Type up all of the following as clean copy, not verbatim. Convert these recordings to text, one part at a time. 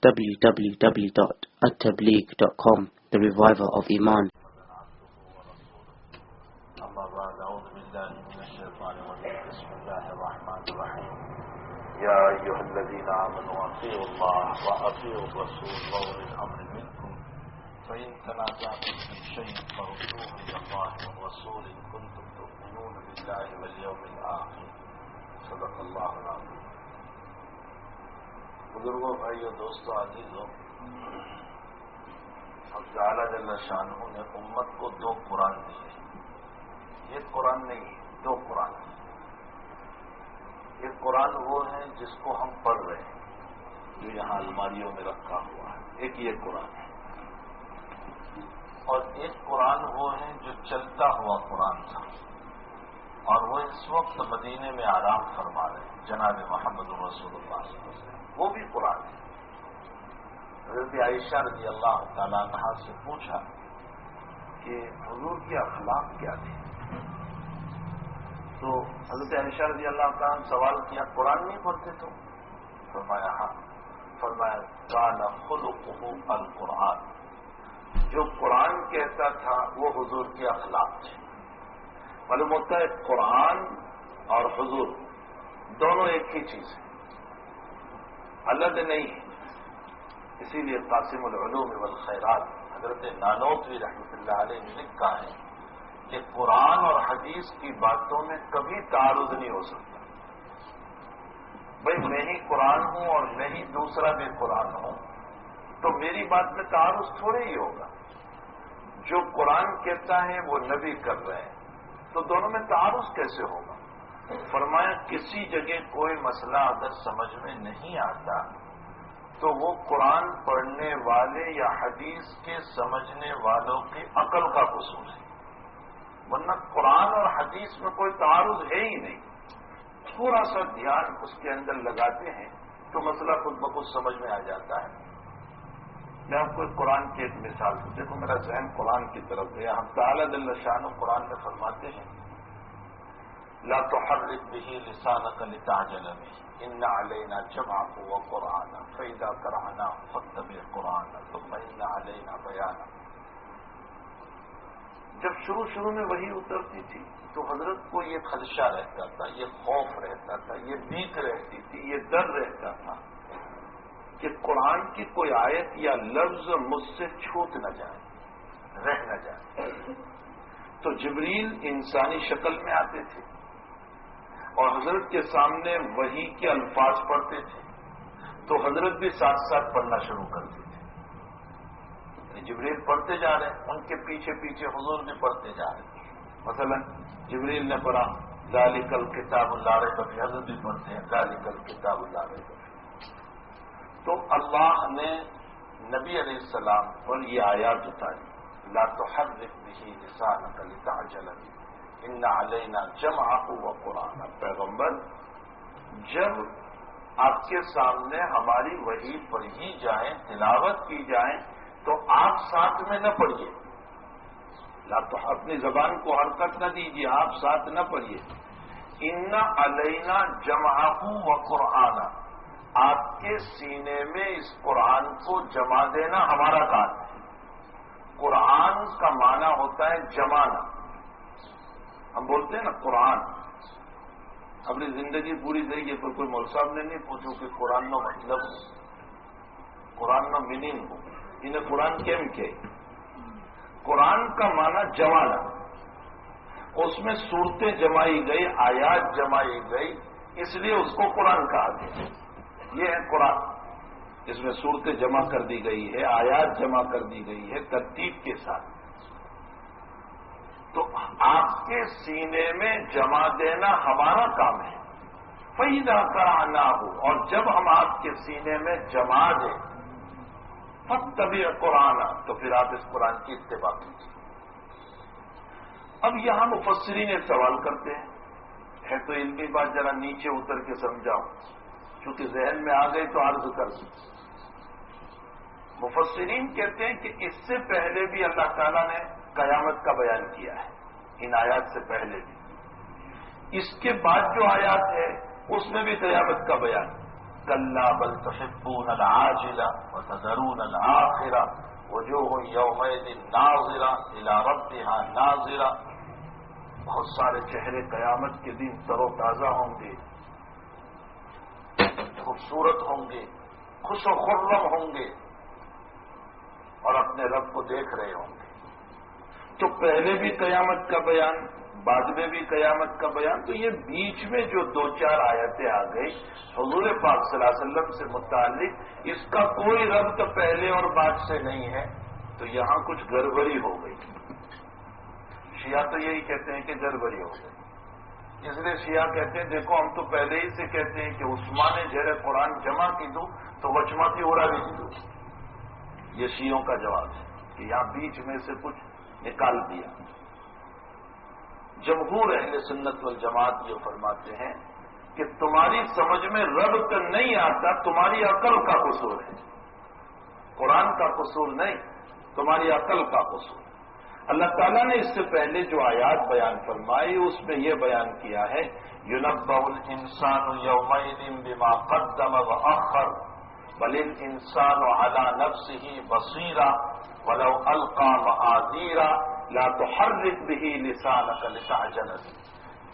www.attableek.com, the reviver of Iman. يا أيها الذين آمنوا أطيعوا الله وأطيعوا الرسول وأولي الأمر منكم فإن تنازعتم في شيء فردوه إلى الله والرسول إن كنتم تؤمنون بالله واليوم الآخر صدق الله العظيم. بزرگوں، بھائیوں، دوستوں، عزیزوں، اب تعالیٰ جل شانہ نے امت کو 2 قرآن دیے. ایک قرآن نہیں، 2 قرآن. ایک قرآن وہ ہے جس کو ہم پڑھ رہے ہیں، جو یہاں الماریوں میں رکھا ہوا ہے، ایک یہ قرآن ہے. اور ایک قرآن وہ ہے جو چلتا ہوا قرآن تھا، اور وہ اس وقت مدینے میں آرام فرما رہے ہیں، جناب محمد رسول اللہ صلی اللہ علیہ وسلم. وہ بھی قرآن ہے. حضرت عائشہ رضی اللہ تعالیٰ عنہا سے پوچھا کہ حضور کے اخلاق کیا تھے؟ تو حضرت عائشہ رضی اللہ تعالیٰ نے سوال کیا، قرآن نہیں پڑھتے تو؟ فرمایا ہاں. فرمایا کان خلقہ القرآن. جو قرآن کہتا تھا وہ حضور کے اخلاق تھے. معلوم ہوتا ہے قرآن اور حضور دونوں ایک ہی چیز ہے، الگ نہیں ہے. اسی لیے قاسم العلوم والخیرات حضرت نانوتوی رحمۃ اللہ علیہ نے لکھا ہے کہ قرآن اور حدیث کی باتوں میں کبھی تعارض نہیں ہو سکتا. بھائی میں ہی قرآن ہوں اور میں ہی دوسرا بھی قرآن ہوں، تو میری بات میں تعارض تھوڑے ہی ہوگا. جو قرآن کہتا ہے وہ نبی کر رہے ہیں، تو دونوں میں تعارض کیسے ہوگا؟ فرمایا کسی جگہ کوئی مسئلہ اگر سمجھ میں نہیں آتا تو وہ قرآن پڑھنے والے یا حدیث کے سمجھنے والوں کی عقل کا قصور ہے، ورنہ قرآن اور حدیث میں کوئی تعارض ہے ہی نہیں. تھوڑا سا دھیان اس کے اندر لگاتے ہیں تو مسئلہ خود بخود سمجھ میں آ جاتا ہے. میں آپ کو قرآن کی ایک مثال دوں. دیکھو میرا ذہن قرآن کی طرف گیا. ہم تعالیٰ جل شانہ قرآن میں فرماتے ہیں لا تحرک به لسانک لتعجل به ان علینا جمعہ وقرآن فإذا قرأناه فاتبع قرآن ثم ان علینا بیانہ. جب شروع میں وہی اترتی تھی تو حضرت کو یہ خدشہ رہتا تھا، یہ خوف رہتا تھا، یہ بیک رہتی تھی، یہ ڈر رہتا تھا کہ قرآن کی کوئی آیت یا لفظ مجھ سے چھوٹ نہ جائے، رہ نہ جائے. تو جبریل انسانی شکل میں آتے تھے اور حضرت کے سامنے وحی کے الفاظ پڑھتے تھے، تو حضرت بھی ساتھ ساتھ پڑھنا شروع کرتے تھے. جبریل پڑھتے جا رہے ہیں، ان کے پیچھے پیچھے حضور بھی پڑھتے جا رہے ہیں. مثلا جبریل نے پڑھا ذالک الکتاب لا ریب فیہ، حضرت بھی پڑھتے ہیں ذالک الکتاب لا ریب فیہ. تو اللہ نے نبی علیہ السلام پر یہ آیات اتاری لا تحرک به لسانک لتعجل به ان علینا جمعہ وقرآن. پیغمبر جب آپ کے سامنے ہماری وحی پڑھی جائیں، تلاوت کی جائیں، تو آپ ساتھ میں نہ پڑھیے. تو اپنی زبان کو حرکت نہ دیجیے، آپ ساتھ نہ پڑھیے. ان علینا جمعہ وقرآن، آپ کے سینے میں اس قرآن کو جمع دینا ہمارا کام ہے. قرآن کا معنی ہوتا ہے جمانا. ہم بولتے ہیں نا قرآن. اپنی زندگی پوری طریقے پر کوئی مول صاحب نے نہیں پوچھو کہ قرآن نو مطلب ہو، قرآن نو میننگ ہو، انہیں قرآن کیم کہ قرآن کا معنی جمانا. اس میں صورتیں جمائی گئی، آیات جمائی گئی، اس لیے اس کو قرآن کہا گیا. یہ ہے قرآن. اس میں صورتیں جمع کر دی گئی ہے، آیات جمع کر دی گئی ہے ترتیب کے ساتھ. تو آپ کے سینے میں جمع دینا ہمارا کام ہے. فَإِذَا قَرَأْنَاهُ، اور جب ہم آپ کے سینے میں جمع دیں فَاتَّبِعْ قُرْآنَ، تو پھر آپ اس قرآن کی اتباع کیجیے. اب یہاں مفسرین ایک سوال کرتے ہیں، ہے تو علمی بات، ذرا نیچے اتر کے سمجھاؤ، چونکہ ذہن میں آ گئی تو عرض کر دوں. مفسرین کہتے ہیں کہ اس سے پہلے بھی اللہ تعالیٰ نے قیامت کا بیان کیا ہے، ان آیات سے پہلے بھی. اس کے بعد جو آیات ہے اس میں بھی قیامت کا بیان. کلا بل تحبون العاجلہ وتذرون الآخرہ وجوہ یومئذ ناظرہ الی ربہا ناظرہ. بہت سارے چہرے قیامت کے دن تر و تازہ ہوں گے، خوبصورت ہوں گے، خوش و خرم ہوں گے اور اپنے رب کو دیکھ رہے ہوں گے. تو پہلے بھی قیامت کا بیان، بعد میں بھی قیامت کا بیان. تو یہ بیچ میں جو دو چار آیتیں آ گئی حضور پاک صلی اللہ علیہ وسلم سے متعلق، اس کا کوئی ربط پہلے اور بعد سے نہیں ہے. تو یہاں کچھ گڑبڑی ہو گئی. شیعہ تو یہی کہتے ہیں کہ گڑبڑی ہو گئی. اس لیے شیعہ کہتے ہیں دیکھو ہم تو پہلے ہی سے کہتے ہیں کہ عثمان نے جہر قرآن جمع کی دو تو وچماتی اڑا بھی دی دو. یہ شیعوں کا جواب ہے کہ یہاں بیچ میں سے کچھ نکال دیا. جمہور اہل سنت والجماعت یہ فرماتے ہیں کہ تمہاری سمجھ میں ربط نہیں آتا، تمہاری عقل کا قصور ہے، قرآن کا قصور نہیں، تمہاری عقل کا قصور. اللہ تعالیٰ نے اس سے پہلے جو آیات بیان فرمائی اس میں یہ بیان کیا ہے یُنَبَّأُ الْإِنسَانُ يَوْمَئِذٍ بِمَا قَدَّمَ وَأَخَّرَ بَلِ الْإِنسَانُ عَلَى نَفْسِهِ بَصِيرًا وَلَوْ أَلْقَى مَعَاذِيرًا لَا تُحَرِّكْ بِهِ لِسَانَكَ لِتَعْجَلَ بِهِ.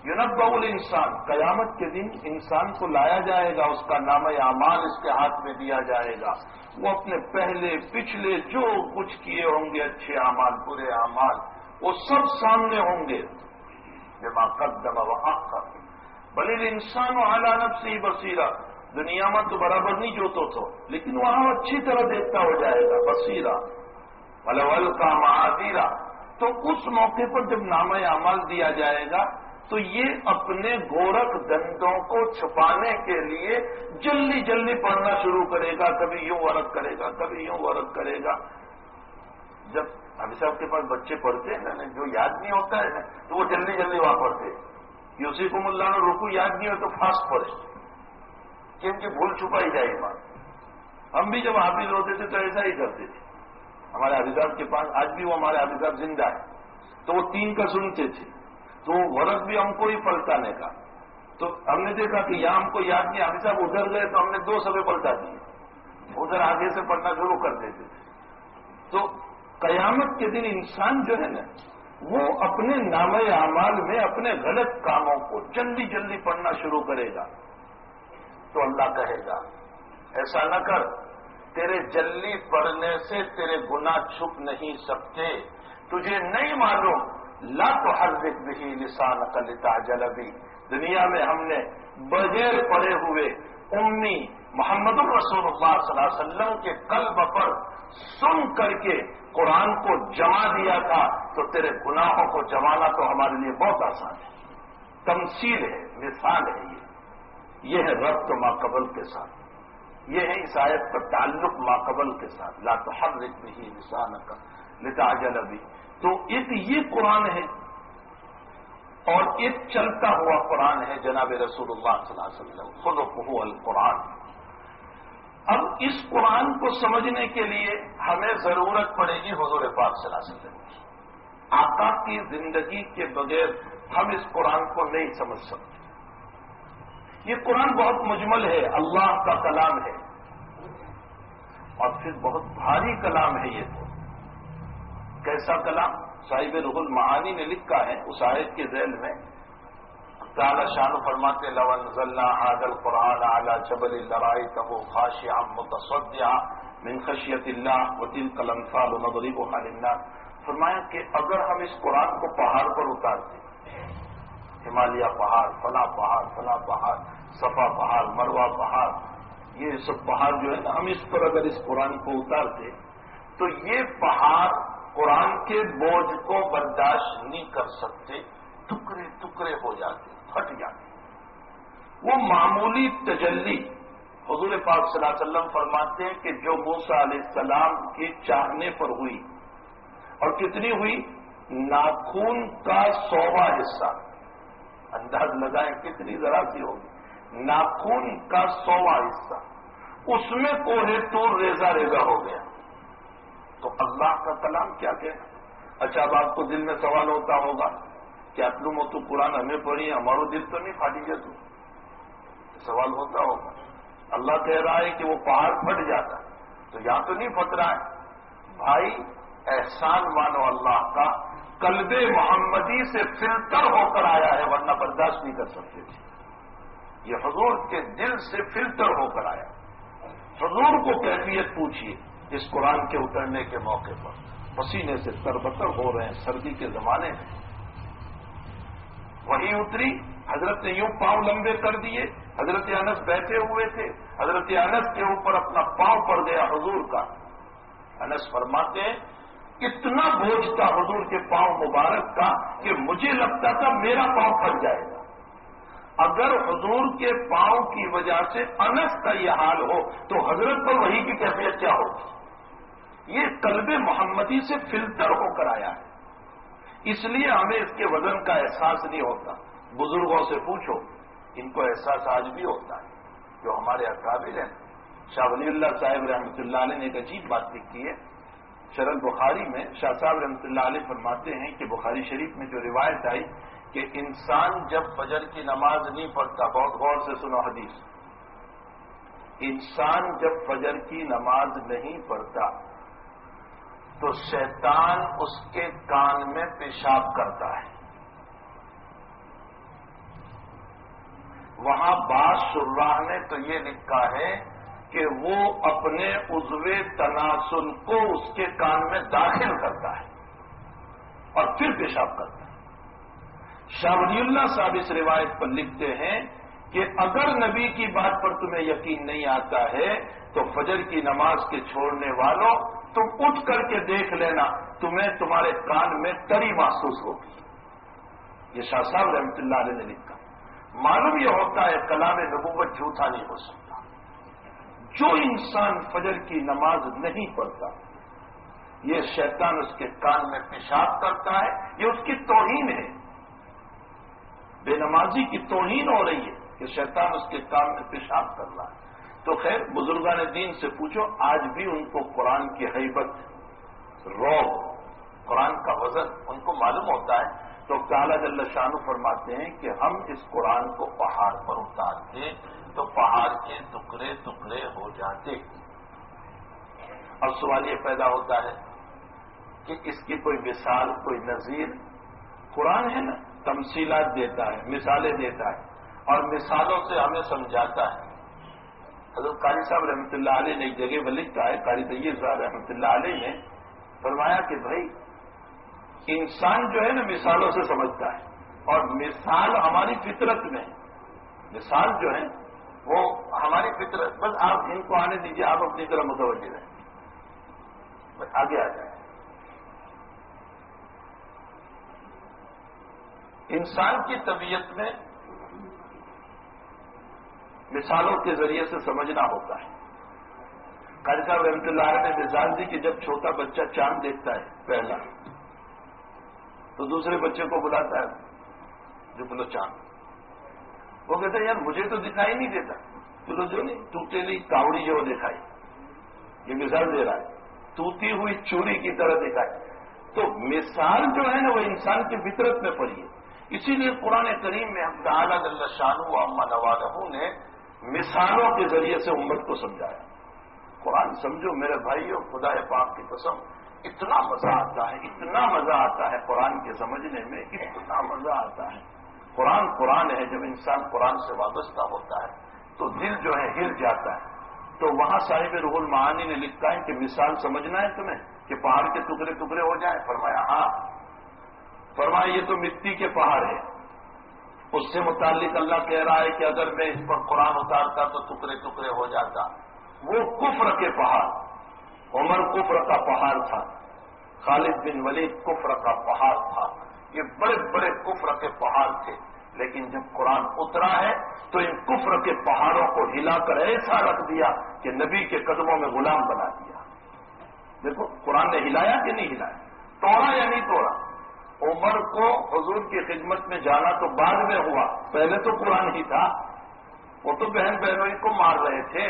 یُنَبَّأُ الْإِنسَانُ، قیامت کے دن انسان کو لایا جائے گا، اس کا نامہ اعمال اس کے ہاتھ میں دیا جائے گا. وہ اپنے پہلے پچھلے جو کچھ کیے ہوں گے، اچھے اعمال برے اعمال، وہ سب سامنے ہوں گے. بما قدم وأخر بل الانسان علی نفسه بصیرہ. دنیا میں تو برابر نہیں جوتو تو، لیکن وہاں اچھی طرح دیکھتا ہو جائے گا. بصیرہ ولو القى معاذیرا. تو اس موقع پر جب نامہ اعمال دیا جائے گا تو یہ اپنے گورکھ دندوں کو چھپانے کے لیے جلدی جلدی پڑھنا شروع کرے گا. کبھی یوں ورق کرے گا، کبھی یوں ورق کرے گا. جب ابھی صاحب کے پاس بچے پڑھتے ہیں نا، جو یاد نہیں ہوتا ہے نا تو وہ جلدی جلدی وہاں پڑھتے ہیں. یوسیکم اللہ نے رکو یاد نہیں ہو تو فاسٹ پڑھے کہ ان کی بھول چھپائی جائے گی. ہم بھی جب حافظ ہوتے تھے تو ایسا ہی کرتے تھے. ہمارے حافظ صاحب کے پاس آج بھی وہ ہمارے حافظ صاحب زندہ ہے، تو وہ 3 کا سنتے تھے تو ورق بھی ہم کو ہی پلٹانے کا. تو ہم نے دیکھا کہ یہاں ہم کو یاد نہیں، حافظ صاحب ادھر گئے تو ہم نے 2 صفحے پلٹا دیے، ادھر آگے سے پڑھنا شروع کر دیتے تھے. تو قیامت کے دن انسان جو ہے نا وہ اپنے نامہ اعمال میں اپنے غلط کاموں کو جلدی جلدی پڑھنا شروع کرے گا. تو اللہ کہے گا ایسا نہ کر، تیرے جلدی پڑھنے سے تیرے گناہ چھپ نہیں سکتے. تجھے نہیں معلوم لا تحرک به لسانک لتعجل به. دنیا میں ہم نے بغیر پڑھے ہوئے امی محمد الرسول اللہ صلی اللہ علیہ وسلم کے قلب پر سن کر کے قرآن کو جما دیا تھا، تو تیرے گناہوں کو جمانا تو ہمارے لیے بہت آسان ہے. تمثیل ہے، مثال ہے. یہ ہے ربط ماقبل کے ساتھ، یہ ہے اس آیت کا تعلق ماقبل کے ساتھ. لا تحرک به لسانک لتعجل به. تو ایک یہ قرآن ہے اور ایک چلتا ہوا قرآن ہے جناب رسول اللہ صلی اللہ علیہ وسلم. خلقہ القرآن. اب اس قرآن کو سمجھنے کے لیے ہمیں ضرورت پڑے گی حضور پاک صلی اللہ علیہ وسلم کی. آقا کی زندگی کے بغیر ہم اس قرآن کو نہیں سمجھ سکتے. یہ قرآن بہت مجمل ہے، اللہ کا کلام ہے اور پھر بہت بھاری کلام ہے. یہ تو کیسا کلام؟ صاحب روح المعانی نے لکھا ہے اس آیت کے ذیل میں، تعالی شان فرماتے لو انزلنا هذا القرآن على جبل لرأيته خاشعا متصدعا من خشیت اللہ وتلك الامثال نضربها للناس. فرمایا کہ اگر ہم اس قرآن کو پہاڑ پر اتارتے، ہمالیہ پہاڑ، فلاں پہاڑ، صفا پہاڑ، مروہ پہاڑ، یہ سب پہاڑ جو ہے نا، ہم اس پر اگر اس قرآن کو اتارتے تو یہ پہاڑ قرآن کے بوجھ کو برداشت نہیں کر سکتے، ٹکڑے ٹکڑے ہو جاتے، پھٹ جاتے. وہ معمولی تجلی حضور پاک صلی اللہ علیہ وسلم فرماتے ہیں کہ جو موسیٰ علیہ السلام کے چاہنے پر ہوئی، اور کتنی ہوئی؟ ناخون کا 100واں حصہ. انداز لگائیں کتنی ذرا سی ہوگی. ناخون کا 100واں حصہ، اس میں کوہ طور ریزہ ریزہ ہو گیا. تو اللہ کا کلام کیا کہنا. اچھا اب آپ کو دل میں سوال ہوتا ہوگا کہ اتلو تو قرآن ہمیں پڑھی، ہمارو دل تو نہیں پھاٹی جائے. تو سوال ہوتا ہوگا. اللہ کہہ رہا ہے کہ وہ پہاڑ پھٹ جاتا، تو یہاں تو نہیں پھٹ رہا ہے بھائی، احسان مانو اللہ کا، قلب محمدی سے فلٹر ہو کر آیا ہے، ورنہ برداشت نہیں کر سکتے تھے۔ یہ حضور کے دل سے فلٹر ہو کر آیا۔ حضور کو کیفیت پوچھیے اس قرآن کے اترنے کے موقع پر، پسینے سے تربتر ہو رہے ہیں، سردی کے زمانے میں وہی اتری، حضرت نے یوں پاؤں لمبے کر دیے، حضرت انس بیٹھے ہوئے تھے، حضرت انس کے اوپر اپنا پاؤں پڑ گیا حضور کا۔ انس فرماتے ہیں اتنا بوجھ تھا حضور کے پاؤں مبارک کا کہ مجھے لگتا تھا میرا پاؤں پھٹ جائے گا۔ اگر حضور کے پاؤں کی وجہ سے انس کا یہ حال ہو تو حضرت پر وحی کی کیفیت کیا ہوگی؟ یہ قلب محمدی سے فلٹر ہو کر آیا ہے، اس لیے ہمیں اس کے وزن کا احساس نہیں ہوتا۔ بزرگوں سے پوچھو، ان کو احساس آج بھی ہوتا ہے، جو ہمارے اکابر ہیں۔ شاہ ولی اللہ صاحب رحمۃ اللہ علیہ نے ایک عجیب بات لکھی ہے، شرح بخاری میں شاہ صاحب رحمۃ اللہ علیہ فرماتے ہیں کہ بخاری شریف میں جو روایت آئی کہ انسان جب فجر کی نماز نہیں پڑھتا، بہت غور سے سنو حدیث، انسان جب فجر کی نماز نہیں پڑھتا تو شیطان اس کے کان میں پیشاب کرتا ہے۔ وہاں بعض شراح نے تو یہ لکھا ہے کہ وہ اپنے عضو تناسل کو اس کے کان میں داخل کرتا ہے اور پھر پیشاب کرتا ہے۔ شاہ ولی اللہ صاحب اس روایت پر لکھتے ہیں کہ اگر نبی کی بات پر تمہیں یقین نہیں آتا ہے تو فجر کی نماز کے چھوڑنے والوں تم اٹھ کر کے دیکھ لینا، تمہیں تمہارے کان میں تری محسوس ہوگی۔ یہ شاہ صاحب رحمۃ اللہ علیہ نے لکھا۔ معلوم یہ ہوتا ہے کلام نبوت جھوٹا نہیں ہو سکتا۔ جو انسان فجر کی نماز نہیں پڑھتا، یہ شیطان اس کے کان میں پیشاب کرتا ہے، یہ اس کی توہین ہے، بے نمازی کی توہین ہو رہی ہے کہ شیطان اس کے کان میں پیشاب کر رہا ہے۔ تو خیر بزرگان دین سے پوچھو، آج بھی ان کو قرآن کی ہیبت، روب، قرآن کا وزن ان کو معلوم ہوتا ہے۔ تو تعالیٰ جل شانہ فرماتے ہیں کہ ہم اس قرآن کو پہاڑ پر اتارتے تو پہاڑ کے ٹکڑے ٹکڑے ہو جاتے۔ اب سوال یہ پیدا ہوتا ہے کہ اس کی کوئی مثال، کوئی نظیر؟ قرآن ہے نا، تمثیلات دیتا ہے، مثالیں دیتا ہے، اور مثالوں سے ہمیں سمجھاتا ہے۔ حضرت قاری صاحب رحمۃ اللہ علیہ نے ایک جگہ پر لکھا ہے، قاری طیب صاحب رحمۃ اللہ علیہ نے فرمایا کہ بھائی انسان جو ہے نا مثالوں سے سمجھتا ہے، اور مثال ہماری فطرت میں، مثال جو ہے وہ ہماری فطرت، بس آپ ان کو آنے دیجیے، آپ اپنی طرح متوجہ رہیں، بس آگے آ جائیں۔ انسان کی طبیعت میں مثالوں کے ذریعے سے سمجھنا ہوتا ہے۔ قاری صاحب رحمۃ اللہ علیہ نے مثال دی کہ جب چھوٹا بچہ چاند دیکھتا ہے پہلا، تو دوسرے بچے کو بلاتا ہے جو بولو چاند، وہ کہتا ہے یار مجھے تو دکھائی نہیں دیتا، چلو جو نہیں ٹوٹے لی کاوڑی جو دکھائی، یہ مثال دے رہا ہے، ٹوٹی ہوئی چوری کی طرح دکھائی۔ تو مثال جو ہے نا وہ انسان کی فطرت میں پڑی ہے، اسی لیے قرآن کریم میں ہم تعالیٰ جل شانہ و عما نوالہ نے مثالوں کے ذریعے سے امت کو سمجھایا۔ قرآن سمجھو میرے بھائیو، خدا پاک کی قسم، اتنا مزہ آتا ہے، اتنا مزہ آتا ہے قرآن کے سمجھنے میں، اتنا مزہ آتا ہے۔ قرآن قرآن ہے، جب انسان قرآن سے وابستہ ہوتا ہے تو دل جو ہے ہل جاتا ہے۔ تو وہاں صاحب روح المعانی نے لکھا ہے کہ مثال سمجھنا ہے تمہیں کہ پہاڑ کے ٹکڑے ٹکڑے ہو جائیں؟ فرمایا ہاں۔ فرمایا یہ تو مٹی کے پہاڑ ہے، اس سے متعلق اللہ کہہ رہا ہے کہ اگر میں اس پر قرآن اتارتا تو ٹکڑے ٹکڑے ہو جاتا۔ وہ کفر کے پہاڑ، عمر کفر کا پہاڑ تھا، خالد بن ولید کفر کا پہاڑ تھا، یہ بڑے بڑے کفر کے پہاڑ تھے، لیکن جب قرآن اترا ہے تو ان کفر کے پہاڑوں کو ہلا کر ایسا رکھ دیا کہ نبی کے قدموں میں غلام بنا دیا۔ دیکھو قرآن نے ہلایا کہ نہیں ہلایا، توڑا یا نہیں توڑا؟ عمر کو حضور کی خدمت میں جانا تو بعد میں ہوا، پہلے تو قرآن ہی تھا۔ وہ تو بہن بہنوئی کو مار رہے تھے،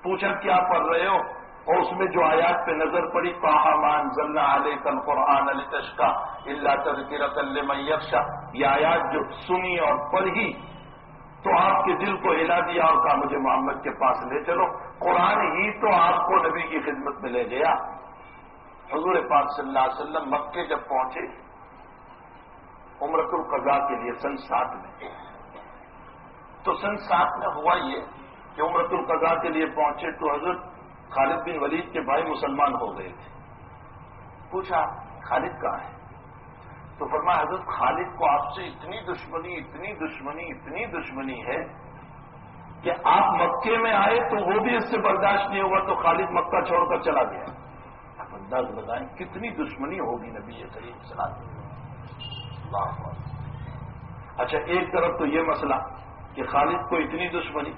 پوچھا کیا پڑھ رہے ہو، اور اس میں جو آیات پہ نظر پڑی، طٰہٰ مَا أَنزَلْنَا عَلَيْكَ الْقُرْآنَ لِتَشْقَىٰ إِلَّا تَذْكِرَةً لِمَن يَخْشَىٰ، یہ آیات جو سنی اور پڑھی تو آپ کے دل کو ہلا دیا اور کہا مجھے محمد کے پاس لے چلو. قرآن ہی تو آپ کو نبی کی خدمت میں لے گیا. حضور پاک صلی اللہ علیہ وسلم مکے جب پہنچے عمرۃ القضاء کے لیے سن 7 میں، تو سن 7 میں ہوا یہ کہ عمرۃ القضاء کے لیے پہنچے تو حضرت خالد بن ولید کے بھائی مسلمان ہو گئے تھے. پوچھا خالد کہاں ہے؟ تو فرمایا حضرت خالد کو آپ سے اتنی دشمنی ہے کہ آپ مکے میں آئے تو وہ بھی اس سے برداشت نہیں ہوا تو خالد مکہ چھوڑ کر چلا گیا. آپ انداز بتائیں کتنی دشمنی ہوگی نبی کریم صلی اللہ علیہ وسلم. اچھا ایک طرف تو یہ مسئلہ کہ خالد کو اتنی دشمنی،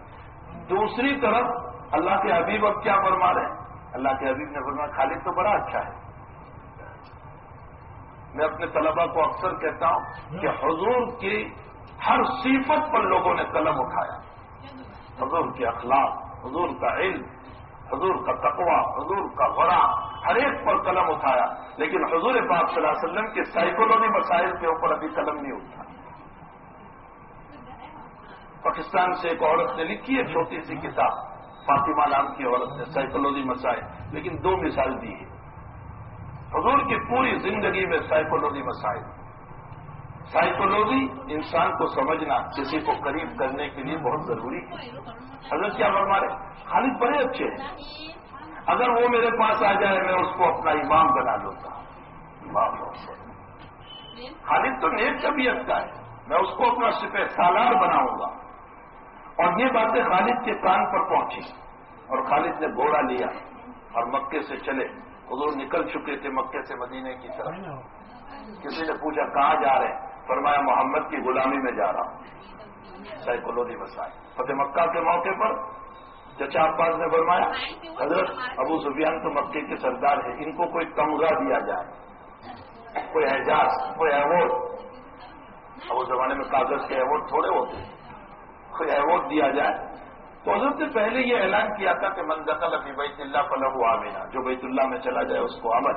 دوسری طرف اللہ کے حبیب اب کیا فرما رہے ہیں؟ اللہ کے حبیب نے فرمایا خالد تو بڑا اچھا ہے. میں اپنے طلباء کو اکثر کہتا ہوں کہ حضور کی ہر صفت پر لوگوں نے قلم اٹھایا. حضور کے اخلاق، حضور کا علم، حضور کا تقوی، حضور کا ورع، ہر ایک پر قلم اٹھایا. لیکن حضور پاک صلی اللہ علیہ وسلم کے سائیکولوجی مسائل کے اوپر ابھی قلم نہیں اٹھا. پاکستان سے ایک عورت نے لکھی ہے چھوٹی سی کتاب، فاطمہ نام کی عورت نے، سائیکولوجی مسائل، لیکن 2 مثال دی ہے. حضور کی پوری زندگی میں سائیکولوجی مسائل. سائیکولوجی انسان کو سمجھنا کسی کو قریب کرنے کے لیے بہت ضروری ہے. حضرت کیا فرما رہے؟ خالد بڑے اچھے ہیں، اگر وہ میرے پاس آ جائے میں اس کو اپنا امام بنا لوں گا. خالد تو نیک طبیعت کا ہے، میں اس کو اپنا سپہ سالار بناؤں گا. اور یہ باتیں خالد کے کان پر پہنچی اور خالد نے گھوڑا لیا اور مکے سے چلے. حضور نکل چکے تھے مکے سے مدینے کی طرف. کسی نے پوچھا کہاں جا رہے ہیں؟ فرمایا محمد کی غلامی میں جا رہا ہوں. سائیکولوجی مسائل. فتح مکہ کے موقع پر چچا عباس نے فرمایا حضرت ابو سفیان تو مکے کے سردار ہیں، ان کو کوئی تمغہ دیا جائے، کوئی اعزاز، کوئی ایوارڈ. اب اس زمانے میں کاغذ کے ایوارڈ تھوڑے ہوتے، کوئی ایوارڈ دیا جائے. تو حضرت نے پہلے یہ اعلان کیا تھا کہ من دخل فی بیت اللہ فلہ آمنا، جو بیت اللہ میں چلا جائے اس کو امن.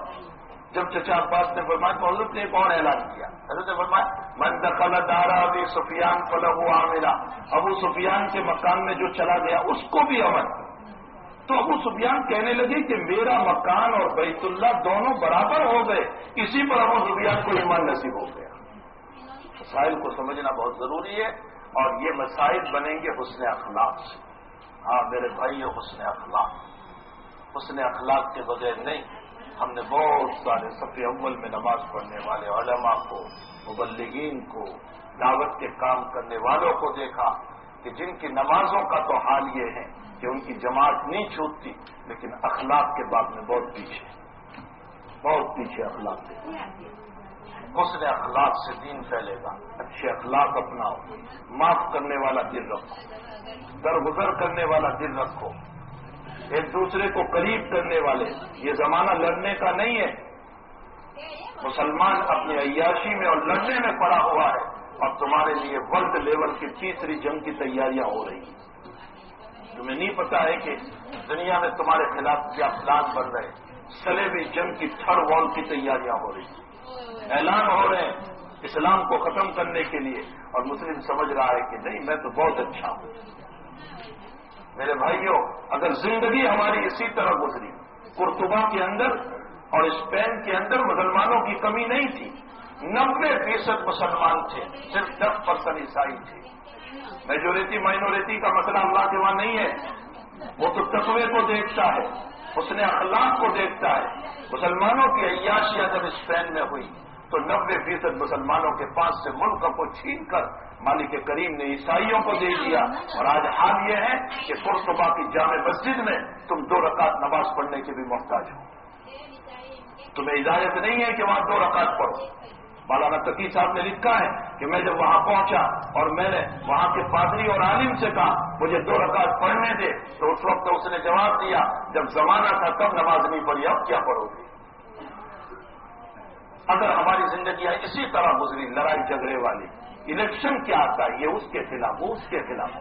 جب چچا عباس نے فرمایا تو حضرت نے ایک اور اعلان کیا. حضرت نے فرمایا من دخل دار ابی سفیان فلہ آمنا، ابو سفیان کے مکان میں جو چلا گیا اس کو بھی امن. تو ابو سفیان کہنے لگے کہ میرا مکان اور بیت اللہ دونوں برابر ہو گئے. اسی پر ابو سفیان کو ایمان نصیب ہو گیا. مسائل کو سمجھنا بہت ضروری ہے اور یہ مسائل بنیں گے حسن اخلاق سے. ہاں میرے بھائی، حسن اخلاق، حسن اخلاق کے بغیر نہیں. ہم نے بہت سارے صف اول میں نماز پڑھنے والے علماء کو، مبلغین کو، دعوت کے کام کرنے والوں کو دیکھا کہ جن کی نمازوں کا تو حال یہ ہے کہ ان کی جماعت نہیں چھوٹتی، لیکن اخلاق کے باب میں بہت پیچھے اخلاق کے. حسن اخلاق سے دین پھیلے گا. اچھے اخلاق اپناؤ، معاف کرنے والا دل رکھو، درگزر کرنے والا دل رکھو، ایک دوسرے کو قریب کرنے والے. یہ زمانہ لڑنے کا نہیں ہے. مسلمان اپنی عیاشی میں اور لڑنے میں پڑا ہوا ہے اور تمہارے لیے ورلڈ لیول کی تیسری جنگ کی تیاریاں ہو رہی ہیں. تمہیں نہیں پتا ہے کہ دنیا میں تمہارے خلاف کیا پلان بن رہے ہیں. صلیبی جنگ کی تھرڈ وار کی تیاریاں ہو رہی ہیں. اعلان ہو رہے ہیں اسلام کو ختم کرنے کے لیے اور مسلم سمجھ رہا ہے کہ نہیں میں تو بہت اچھا ہوں. میرے بھائیوں، اگر زندگی ہماری اسی طرح گزری، قرطبہ کے اندر اور اسپین کے اندر مسلمانوں کی کمی نہیں تھی. 90% مسلمان تھے، صرف 10% عیسائی تھے. میجورٹی مائنورٹی کا مسئلہ اللہ کے وہاں نہیں ہے. وہ تو تقوی کو دیکھتا ہے، حسن اخلاق کو دیکھتا ہے. مسلمانوں کی عیاشیاں جب اسپین میں ہوئی تو 90% مسلمانوں کے پاس سے ملک کو چھین کر مالک کریم نے عیسائیوں کو دے دیا. اور آج حال یہ ہے کہ قرطبہ کی جامع مسجد میں تم 2 رکعت نماز پڑھنے کے بھی محتاج ہو. تمہیں اجازت نہیں ہے کہ وہاں 2 رکعت پڑھو. مولانا تقی صاحب نے لکھا ہے کہ میں جب وہاں پہنچا اور میں نے وہاں کے پادری اور عالم سے کہا مجھے 2 رکعت پڑھنے دے تو اس وقت اس نے جواب دیا جب زمانہ تھا تب نماز نہیں پڑھی، اب کیا پڑھو گے؟ اگر ہماری زندگیاں اسی طرح گزری، لڑائی جھگڑے والی، الیکشن کیا آتا ہے یہ اس کے خلاف، وہ اس کے خلاف،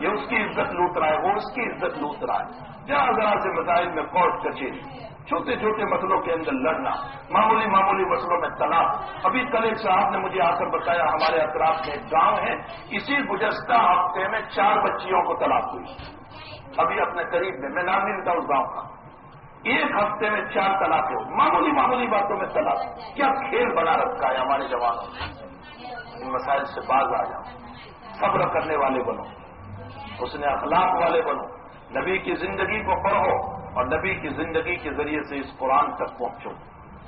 یہ اس کی عزت لوٹ رہا ہے، وہ اس کی عزت لوٹ رہا ہے. جہاں ذرا سے مسائل میں کورٹ کچہری، چھوٹے چھوٹے مسئلوں کے اندر لڑنا، معمولی معمولی مسئلوں میں طلاق. ابھی کل ایک صاحب نے مجھے آ کر بتایا ہمارے اطراف میں ایک گاؤں ہے، اسی گزشتہ ہفتے میں 4 بچیوں کو طلاق ہوئی. ابھی اپنے قریب میں نام نہیں لیتا اس گاؤں کا. ایک ہفتے میں 4 طلاقیں ہوئی، معمولی معمولی باتوں میں طلاق. کیا کھیل بنا رکھا ہے ہمارے جوانوں نے. ان مسائل سے باز آ جاؤ، صبر کرنے والے بنو، حسن اخلاق والے بنو، نبی کی زندگی کو پڑھو اور نبی کی زندگی کے ذریعے سے اس قرآن تک پہنچو.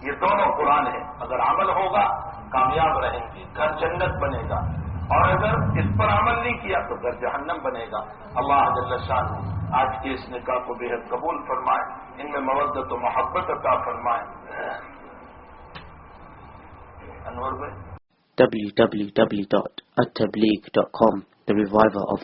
یہ دونوں قرآن ہیں، اگر عمل ہوگا کامیاب رہیں گے، گھر جنت بنے گا، اور اگر اس پر عمل نہیں کیا تو گھر جہنم بنے گا. اللہ جل شانہ آج کے اس نکاح کو بے حد قبول فرمائے، ان میں مودت و محبت عطا فرمائے. انور بھائی www.attableek.com, the reviver of